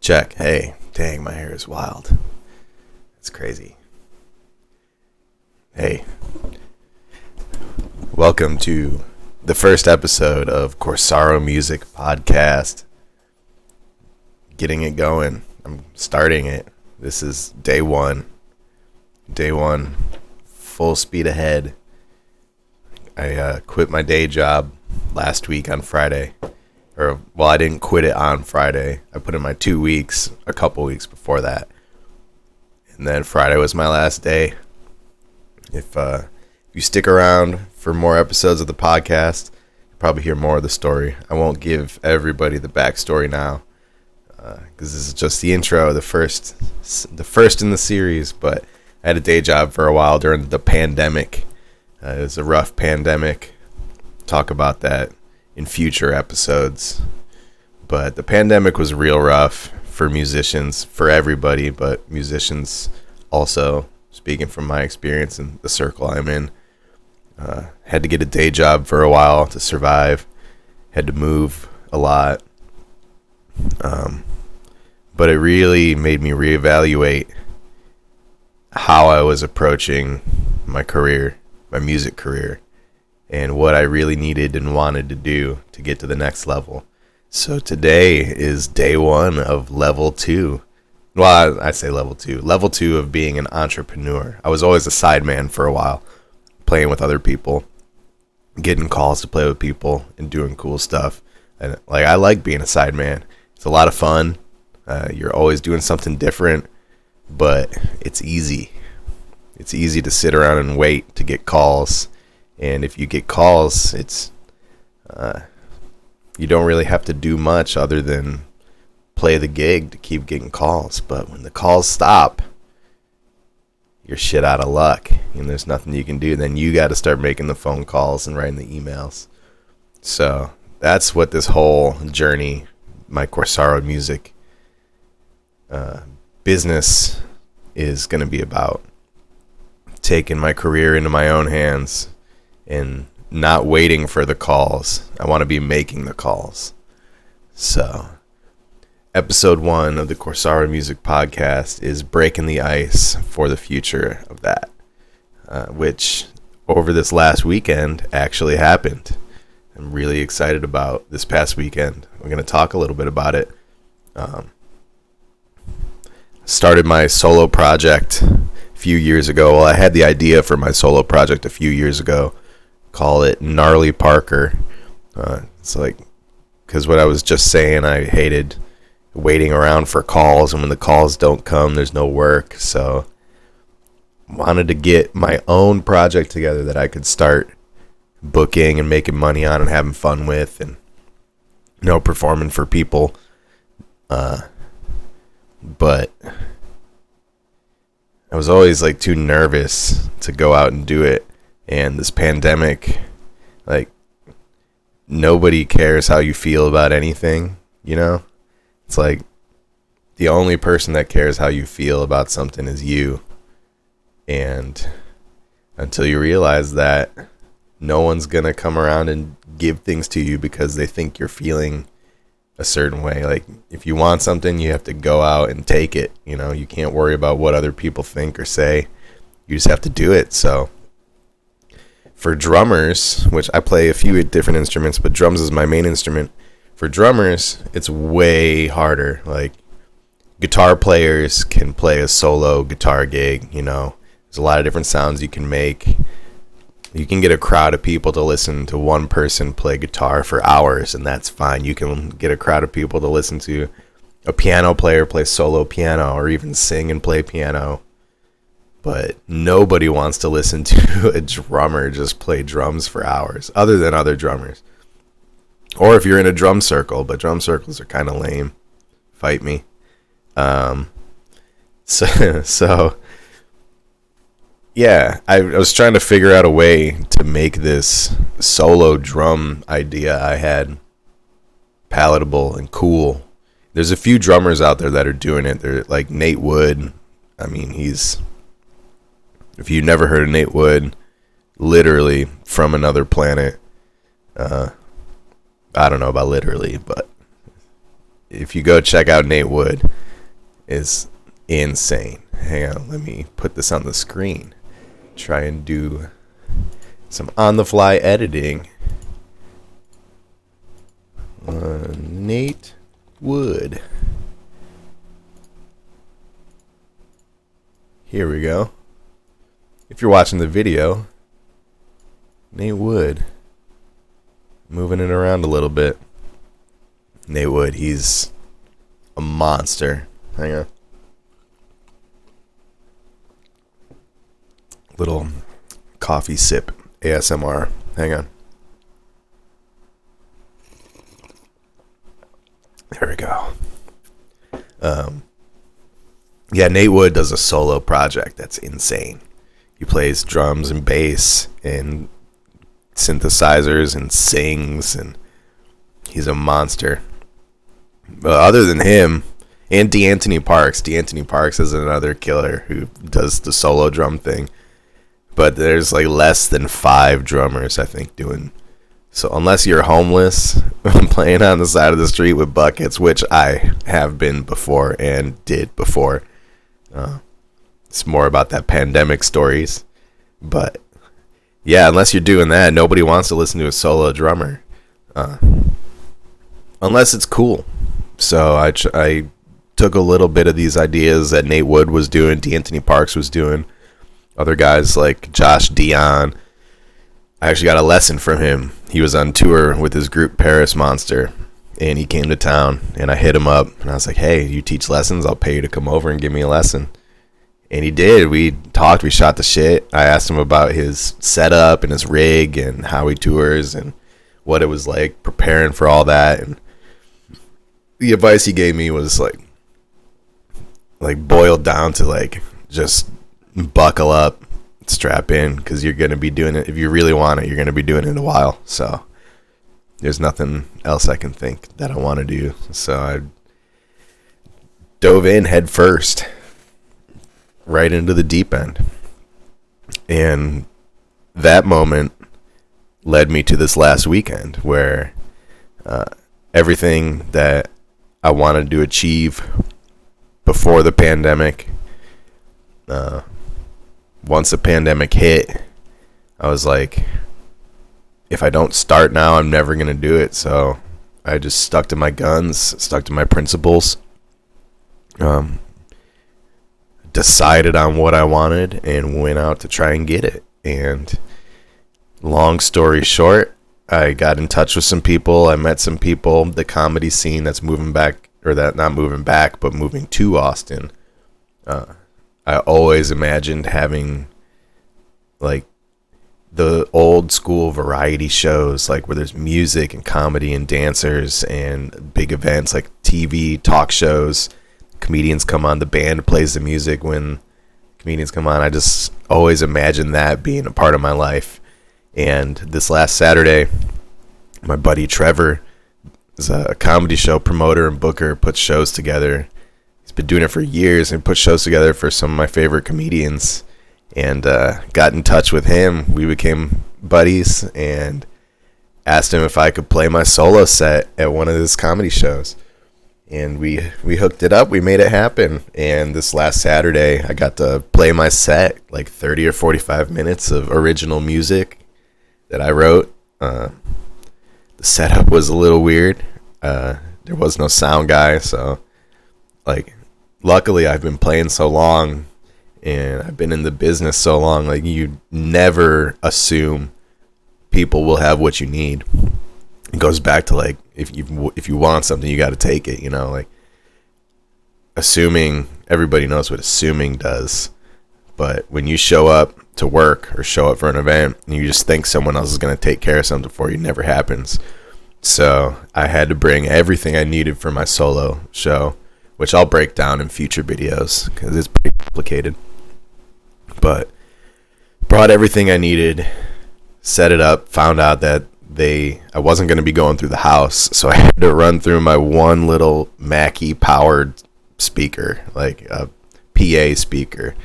Check. Hey, dang, my hair is wild. It's crazy. Hey, welcome to the first episode of Corsaro Music Podcast. Getting it going. I'm starting it. This is day one. Day one. Full speed ahead. I quit my day job last week on Friday. I didn't quit it on Friday. I put in my 2 weeks, a couple weeks before that. And then Friday was my last day. If you stick around for more episodes of the podcast, you'll probably hear more of the story. I won't give everybody the backstory now, because this is just the intro, the first in the series. But I had a day job for a while during the pandemic. It was a rough pandemic. Talk about that in future episodes. But the pandemic was real rough for musicians, for everybody, but musicians also, speaking from my experience in the circle I'm in. Had to get a day job for a while to survive. Had to move a lot. But it really made me reevaluate how I was approaching my career, my music career, and what I really needed and wanted to do to get to the next level. So today is day one of level 2. Well, I say level 2. Level 2 of being an entrepreneur. I was always a sideman for a while, playing with other people, getting calls to play with people, and doing cool stuff. And I like being a sideman. It's a lot of fun. You're always doing something different, but it's easy. It's easy to sit around and wait to get calls. And if you get calls, it's you don't really have to do much other than play the gig to keep getting calls. But when the calls stop, you're shit out of luck, and there's nothing you can do. Then you got to start making the phone calls and writing the emails. So that's what this whole journey, my Corsaro music business, is going to be about. Taking my career into my own hands and not waiting for the calls. I want to be making the calls. So, episode 1 of the Corsaro Music Podcast is breaking the ice for the future of that, which over this last weekend actually happened. I'm really excited about this past weekend. We're going to talk a little bit about it. Started my solo project a few years ago. Well, I had the idea for my solo project a few years ago. Call it Gnarly Parker. It's like, because what I was just saying, I hated waiting around for calls, and when the calls don't come, there's no work. So wanted to get my own project together that I could start booking and making money on and having fun with, and performing for people. But I was always too nervous to go out and do it. And this pandemic, nobody cares how you feel about anything, It's like the only person that cares how you feel about something is you. And until you realize that, no one's going to come around and give things to you because they think you're feeling a certain way. If you want something, you have to go out and take it. You can't worry about what other people think or say. You just have to do it. So for drummers, which I play a few different instruments, but drums is my main instrument. For drummers, it's way harder. Guitar players can play a solo guitar gig, There's a lot of different sounds you can make. You can get a crowd of people to listen to one person play guitar for hours, and that's fine. You can get a crowd of people to listen to a piano player play solo piano, or even sing and play piano. But nobody wants to listen to a drummer just play drums for hours, other than other drummers. Or if you're in a drum circle, but drum circles are kind of lame. Fight me. So yeah, I was trying to figure out a way to make this solo drum idea I had palatable and cool. There's a few drummers out there that are doing it. They're like Nate Wood. I mean, if you've never heard of Nate Wood, literally from another planet. I don't know about literally, but if you go check out Nate Wood, is insane. Hang on, let me put this on the screen. Try and do some on-the-fly editing. Nate Wood. Here we go. If you're watching the video, Nate Wood. Moving it around a little bit. Nate Wood, he's a monster. Hang on. Little coffee sip ASMR. Hang on. There we go. Yeah, Nate Wood does a solo project that's insane. He plays drums and bass and synthesizers and sings, and he's a monster. Other than him, and D'Anthony Parks. D'Anthony Parks is another killer who does the solo drum thing. But there's like less than 5 drummers, I think, doing. So unless you're homeless, playing on the side of the street with buckets, which I have been before and did before. It's more about that pandemic stories. But yeah, unless you're doing that, nobody wants to listen to a solo drummer. Unless it's cool. So I took a little bit of these ideas that Nate Wood was doing, D'Anthony Parks was doing, other guys like Josh Dion. I actually got a lesson from him. He was on tour with his group Paris Monster, and he came to town, and I hit him up, and I was like, hey, you teach lessons? I'll pay you to come over and give me a lesson. And he did. We talked, we shot the shit. I asked him about his setup and his rig and how he tours and what it was like preparing for all that. And the advice he gave me was like boiled down to like just buckle up, strap in, because you're going to be doing it. If you really want it, you're going to be doing it a while. So there's nothing else I can think that I want to do. So I dove in head first, right into the deep end. And that moment led me to this last weekend where everything that I wanted to achieve before the pandemic, once the pandemic hit, I was like, if I don't start now, I'm never going to do it. So I just stuck to my guns, stuck to my principles, decided on what I wanted, and went out to try and get it. And long story short, I got in touch with some people. I met some people, the comedy scene that's moving back, or that not moving back, but moving to Austin. I always imagined having like the old school variety shows, like where there's music and comedy and dancers and big events like TV talk shows. Comedians come on, the band plays the music when comedians come on. I just always imagined that being a part of my life. And this last Saturday, my buddy Trevor is a comedy show promoter and booker, puts shows together. He's been doing it for years and put shows together for some of my favorite comedians, and got in touch with him. We became buddies and asked him if I could play my solo set at one of his comedy shows. And we hooked it up. We made it happen. And this last Saturday, I got to play my set, like 30 or 45 minutes of original music that I wrote. The setup was a little weird. There was no sound guy, so like, luckily I've been playing so long and I've been in the business so long, like you never assume people will have what you need. It goes back to like, if you want something, you got to take it, you know, like assuming, everybody knows what assuming does. But when you show up to work or show up for an event and you just think someone else is going to take care of something for you, it never happens. So I had to bring everything I needed for my solo show, which I'll break down in future videos because it's pretty complicated. But brought everything I needed, set it up, found out that I wasn't going to be going through the house, so I had to run through my one little Mackie powered speaker, like a PA speaker.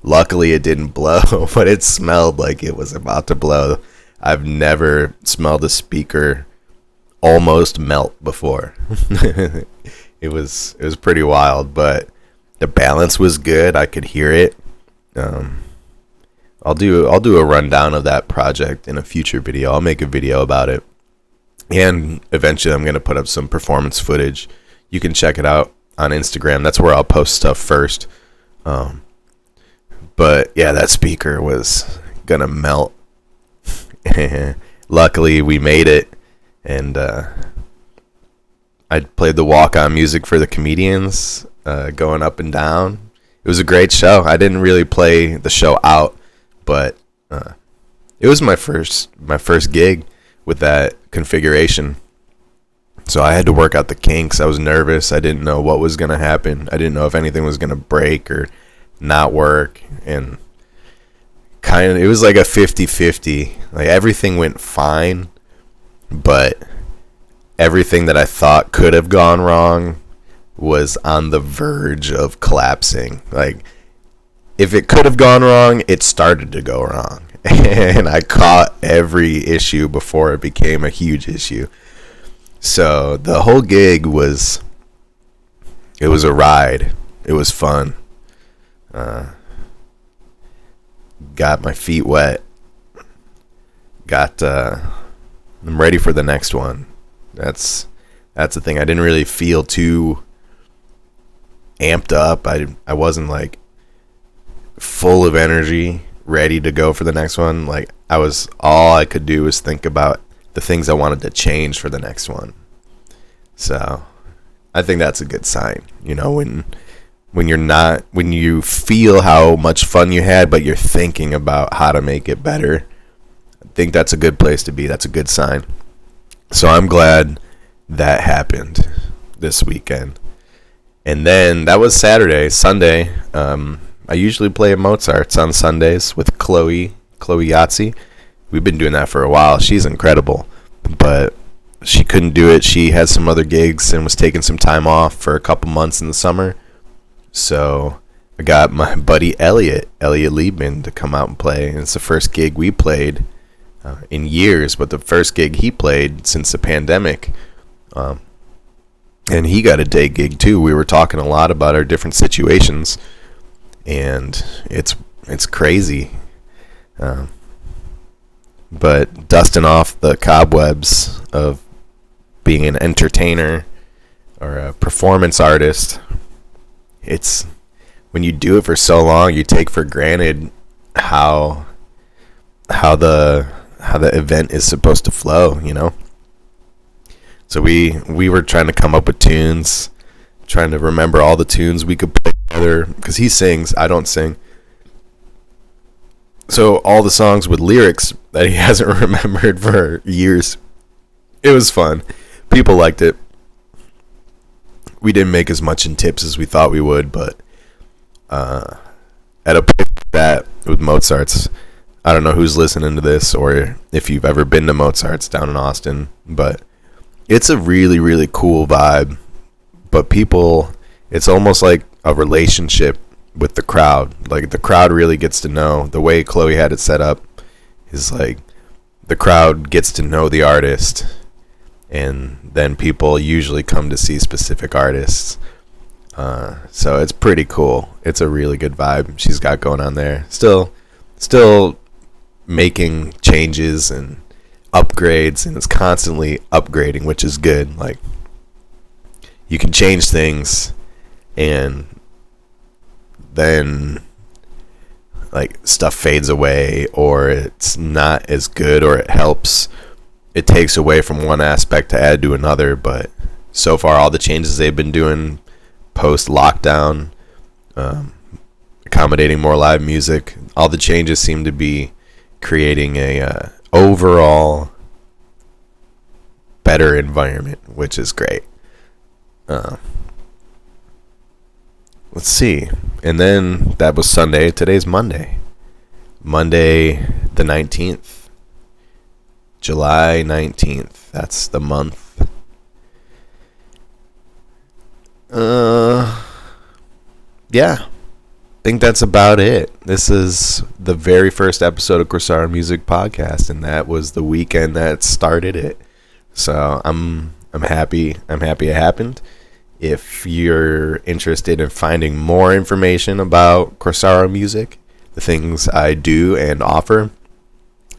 Luckily it didn't blow, but it smelled like it was about to blow. I've never smelled a speaker almost melt before. it was pretty wild, but the balance was good. I could hear it. I'll do a rundown of that project in a future video. I'll make a video about it, and eventually I'm gonna put up some performance footage. You can check it out on Instagram. That's where I'll post stuff first. But yeah, that speaker was gonna melt. Luckily, we made it, and I played the walk-on music for the comedians, going up and down. It was a great show. I didn't really play the show out, but it was my first gig with that configuration. So I had to work out the kinks. I was nervous. I didn't know what was going to happen. I didn't know if anything was going to break or not work. And it was like a 50-50. Like, everything went fine, but everything that I thought could have gone wrong was on the verge of collapsing. Like, if it could have gone wrong, it started to go wrong. And I caught every issue before it became a huge issue. So the whole gig was a ride. It was fun. Got my feet wet. I'm ready for the next one. That's the thing. I didn't really feel too amped up. I wasn't like full of energy, ready to go for the next one. Like, all I could do was think about the things I wanted to change for the next one. So I think that's a good sign, when you feel how much fun you had, but you're thinking about how to make it better. I think that's a good place to be. That's a good sign. So I'm glad that happened this weekend. And then that was Saturday. Sunday, I usually play at Mozart's on Sundays with Chloe Yahtzee. We've been doing that for a while. She's incredible, but she couldn't do it. She had some other gigs and was taking some time off for a couple months in the summer. So I got my buddy Elliot Liebman to come out and play. And it's the first gig we played in years, but the first gig he played since the pandemic. And he got a day gig too. We were talking a lot about our different situations, and it's crazy. But dusting off the cobwebs of being an entertainer or a performance artist, it's when you do it for so long, you take for granted how the event is supposed to flow, So we were trying to come up with tunes, trying to remember all the tunes we could play together, because he sings, I don't sing. So all the songs with lyrics that he hasn't remembered for years. It was fun. People liked it. We didn't make as much in tips as we thought we would, but at a place like that with Mozart's, I don't know who's listening to this or if you've ever been to Mozart's down in Austin, but it's a really, really cool vibe. But it's almost like a relationship with the crowd. Like, the crowd really gets to know. The way Chloe had it set up is like the crowd gets to know the artist, and then people usually come to see specific artists. So it's pretty cool. It's a really good vibe she's got going on there. Still making changes and upgrades, and it's constantly upgrading, which is good. Like, you can change things, and then like stuff fades away, or it's not as good, or it takes away from one aspect to add to another. But so far, all the changes they've been doing post lockdown, accommodating more live music, all the changes seem to be creating a overall better environment, which is great. Let's see. And then that was Sunday. Today's Monday. Monday the 19th. July 19th. That's the month. Yeah. I think that's about it. This is the very first episode of Corsaro Music Podcast, and that was the weekend that started it. So I'm happy. I'm happy it happened. If you're interested in finding more information about Corsaro music, the things I do and offer,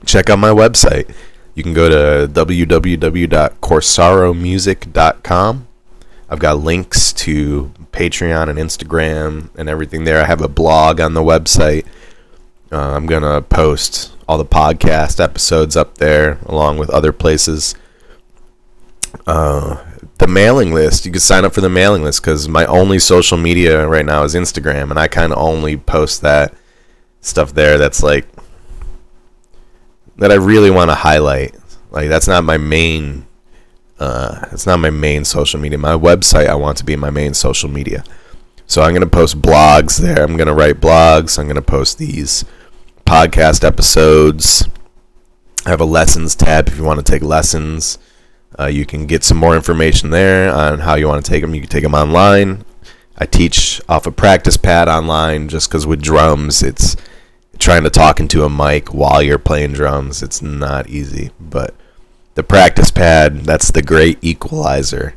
check out my website. You can go to www.corsaromusic.com. I've got links to Patreon and Instagram and everything there. I have a blog on the website. I'm going to post all the podcast episodes up there along with other places. The mailing list, you can sign up for the mailing list because my only social media right now is Instagram, and I kind of only post that stuff there that's like that I really want to highlight. Like that's not my main social media. My website I want to be my main social media. So I'm going to post blogs there. I'm going to write blogs. I'm going to post these podcast episodes. I have a lessons tab if you want to take lessons. You can get some more information there on how you want to take them. You can take them online. I teach off a practice pad online just because with drums, it's trying to talk into a mic while you're playing drums. It's not easy. But the practice pad, that's the great equalizer.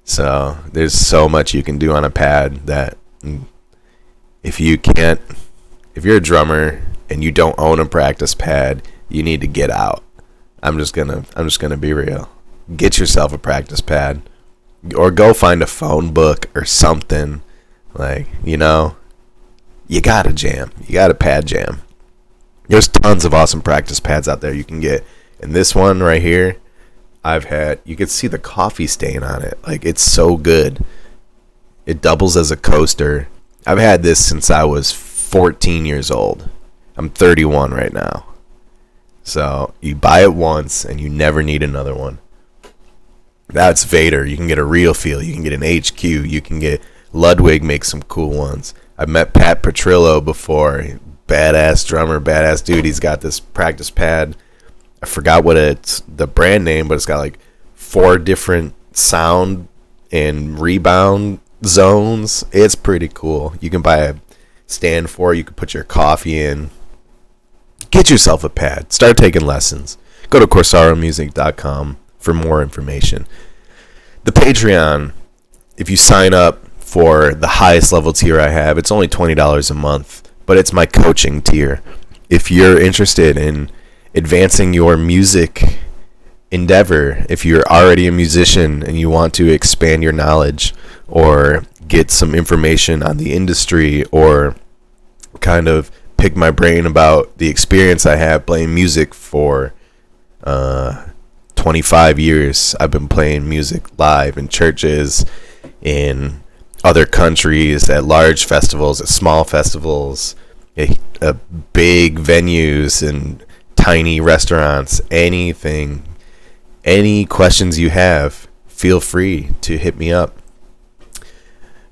So there's so much you can do on a pad that if you're a drummer and you don't own a practice pad, you need to get out. I'm just gonna be real. Get yourself a practice pad or go find a phone book or something. Like, you gotta jam. You gotta pad jam. There's tons of awesome practice pads out there you can get. And this one right here, you can see the coffee stain on it. Like, it's so good. It doubles as a coaster. I've had this since I was 14 years old. I'm 31 right now. So you buy it once and you never need another one. That's Vader. You can get a real feel. You can get an HQ. You can get Ludwig makes some cool ones. I've met Pat Petrillo before. Badass drummer, badass dude. He's got this practice pad. I forgot what it's the brand name, but it's got like 4 different sound and rebound zones. It's pretty cool. You can buy a stand for it. You can put your coffee in. Get yourself a pad. Start taking lessons. Go to CorsaroMusic.com for more information. The Patreon, if you sign up for the highest level tier I have, it's only $20 a month, but it's my coaching tier. If you're interested in advancing your music endeavor, if you're already a musician and you want to expand your knowledge or get some information on the industry or kind of pick my brain about the experience I have playing music for 25 years. I've been playing music live in churches, in other countries, at large festivals, at small festivals, at big venues and tiny restaurants. Anything, any questions you have, feel free to hit me up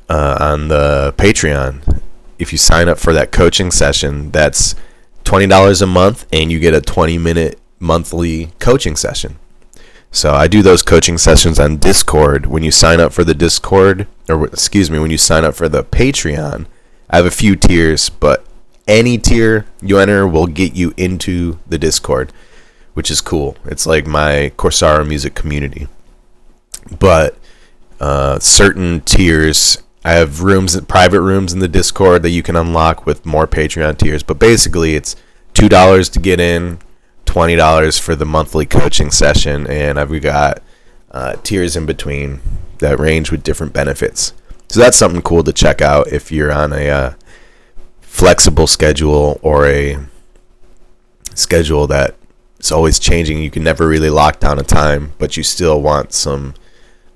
on the Patreon. If you sign up for that coaching session, that's $20 a month and you get a 20-minute monthly coaching session. So I do those coaching sessions on Discord. When you sign up for the Discord, when you sign up for the Patreon, I have a few tiers, but any tier you enter will get you into the Discord, which is cool. It's like my Corsaro music community. But certain tiers, I have private rooms in the Discord that you can unlock with more Patreon tiers. But basically, it's $2 to get in, $20 for the monthly coaching session, and I've got tiers in between that range with different benefits. So that's something cool to check out if you're on a flexible schedule or a schedule that is always changing. You can never really lock down a time, but you still want some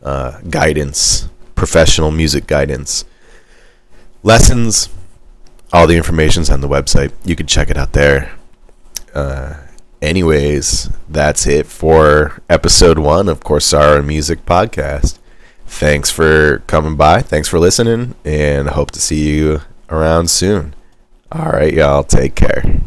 guidance, professional music guidance. Lessons, all the information's on the website. You can check it out there. Anyways, that's it for episode 1 of Corsaro Music Podcast. Thanks for coming by. Thanks for listening, and hope to see you around soon. All right, y'all. Take care.